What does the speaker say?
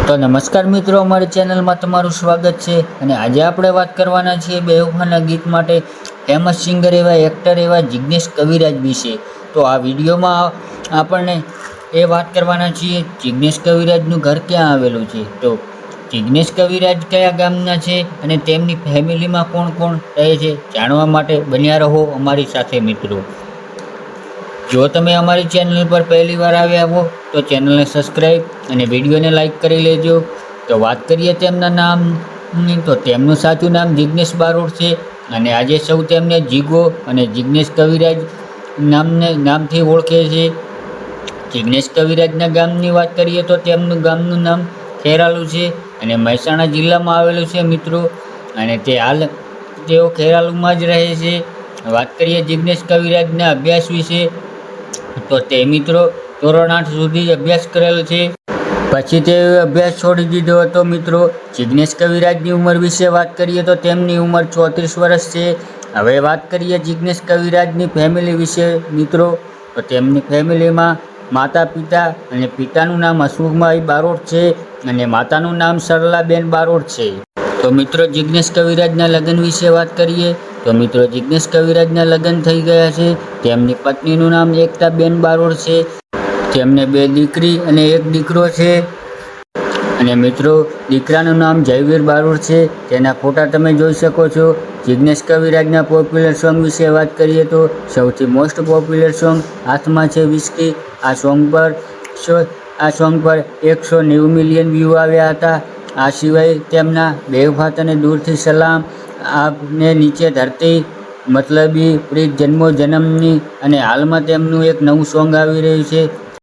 તો નમસ્કાર મિત્રો, અમારી ચેનલમાં તમારું સ્વાગત છે. અને આજે આપણે વાત કરવાના છીએ બેવફાના ગીત માટે ફેમસ સિંગર એવા એક્ટર એવા જિગ્નેશ કવિરાજ વિશે. તો આ વિડીયોમાં આપણને એ વાત કરવાના છીએ જિગ્નેશ કવિરાજનું ઘર ક્યાં આવેલું છે. તો જિગ્નેશ કવિરાજ કયા ગામના છે અને તેમની ફેમિલીમાં કોણ કોણ રહે છે, જાણવા માટે બન્યા રહો અમારી સાથે મિત્રો. જો તમે અમારી ચેનલ પર પહેલી વાર આવ્યા હો તો ચેનલને સબસ્ક્રાઈબ અને વિડીયોને લાઈક કરી લેજો. તો વાત કરીએ તેમના નામની, તો તેમનું સાચું નામ જિગ્નેશ બારોટ છે અને આજે સૌ તેમને જીગો અને જિગ્નેશ કવિરાજ નામથી ઓળખે છે. જિગ્નેશ કવિરાજના ગામની વાત કરીએ તો તેમનું ગામનું નામ ખેરાલુ છે અને મહેસાણા જિલ્લામાં આવેલું છે મિત્રો. અને તેઓ ખેરાલુમાં જ રહે છે. વાત કરીએ જિગ્નેશ કવિરાજના અભ્યાસ વિશે, તો તે મિત્રો ધોરણ 8 સુધી અભ્યાસ કરેલો છે. પછી તે અભ્યાસ છોડી દીધો હતો મિત્રો. જિગ્નેશ કવિરાજની ઉંમર વિશે વાત કરીએ તો તેમની ઉંમર 34 વર્ષ છે. હવે વાત કરીએ જિગ્નેશ કવિરાજની ફેમિલી વિશે મિત્રો. તો તેમની ફેમિલીમાં માતા પિતા, અને પિતાનું નામ હસમુખભાઈ બારોટ છે અને માતાનું નામ સરલાબેન બારોટ છે. તો મિત્રો જિગ્નેશ કવિરાજના લગ્ન વિશે વાત કરીએ તો મિત્રો જિગ્નેશ કવિરાજના લગ્ન થઈ ગયા છે. તેમની પત્નીનું નામ એકતાબેન બારોટ છે. તેમને 2 દીકરી અને 1 દીકરો છે. અને મિત્રો દીકરાનું નામ જયવીર બારોટ છે. તેના ફોટા તમે જોઈ શકો છો. જિગ્નેશ કવિરાજના પોપ્યુલર સોંગ વિશે વાત કરીએ તો સૌથી મોસ્ટ પોપ્યુલર સોંગ હાથમાં છે વિસ્કી. આ સોંગ પર 190 મિલિયન વ્યૂ આવ્યા હતા. આ સિવાય તેમના બેવફા તને દૂરથી સલામ, આપને નીચે ધરતી, મતલબી, પ્રીત જન્મો જન્મની, અને હાલમાં તેમનું એક નવું સોંગ આવી રહ્યું છે